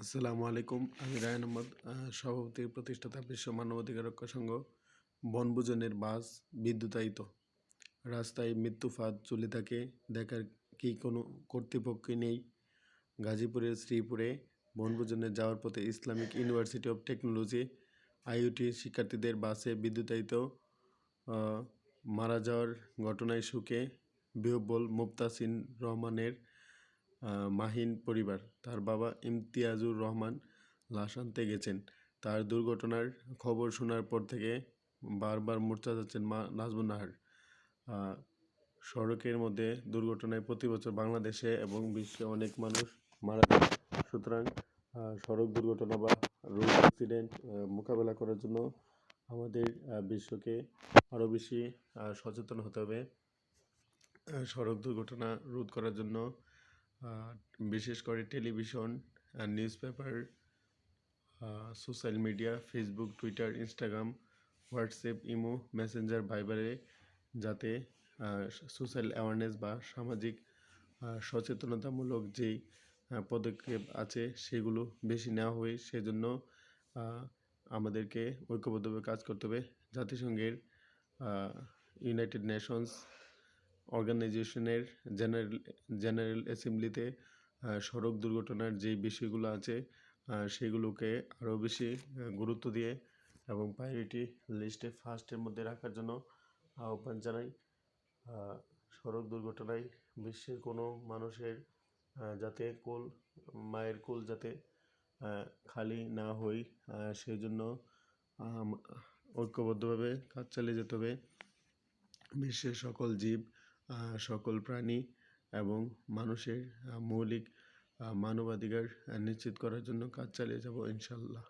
আসসালামু আলাইকুম। আমি রায়হান আহমদ, সভাপতি, প্রতিষ্ঠাতা বিশ্ব মানবাধিকার রক্ষা সংঘ। বনভোজনের বাস বিদ্যুতায়িত, রাস্তায় মৃত্যু ফাঁদ ঝুলে থাকে, দেখার কি কোনো কর্তৃপক্ষ নেই। গাজীপুরের শ্রীপুরে বনভোজনে যাওয়ার পথে Islamic university of technology IUT শিক্ষার্থীদের বাসে বিদ্যুতায়িত মারা যাওয়ার ঘটনায় শোকে বিহ্বল মোফতাসিন রহমানের মাহিন পরিবার। তার বাবা ইমতিয়াজুর রহমান লাশ আনতে গেছেন। তার দুর্ঘটনার খবর শোনার পর থেকে বারবার মূর্ছা যাচ্ছেন মা নাজমুন নাহার। সড়কের মধ্যে দুর্ঘটনায় প্রতি বছর বাংলাদেশে এবং বিশ্বে অনেক মানুষ মারা যায়। সুতরাং সড়ক দুর্ঘটনা বা রোড অ্যাক্সিডেন্ট মোকাবেলা করার জন্য আমাদের বিশ্বকে আরও বেশি সচেতন হতে হবে। সড়ক দুর্ঘটনা রোধ করার জন্য বিশেষ করে television, newspaper, social media, Facebook, Twitter, Instagram, WhatsApp, imo, messenger, ভাইবারে যাতে সোশ্যাল অ্যাওয়ারনেস বা সামাজিক সচেতনতামূলক যেই পদক্ষেপ আছে সেগুলো বেশি নেওয়া হয়। সেজন্য আমাদেরকে ঐক্যবদ্ধভাবে কাজ করতে হবে। জাতিসংঘের ইউনাইটেড নেশনস অর্গানাইজেশনের জেনারেল অ্যাসেম্বলিতে সড়ক দুর্ঘটনার যে বিষয়গুলো আছে সেগুলোকে আরও বেশি গুরুত্ব দিয়ে এবং প্রায়োরিটি লিস্টে ফার্স্টের মধ্যে রাখার জন্য আহ্বান জানাই। সড়ক দুর্ঘটনায় বিশ্বের কোনো মানুষের যাতে মায়ের কোল যাতে খালি না হয়, সেই জন্য ঐক্যবদ্ধভাবে কাজ চালিয়ে যেতে হবে। বিশ্বের সকল জীব, সকল প্রাণী এবং মানুষের মৌলিক মানবাধিকার নিশ্চিত করার জন্য কাজ চালিয়ে যাব ইনশাল্লাহ।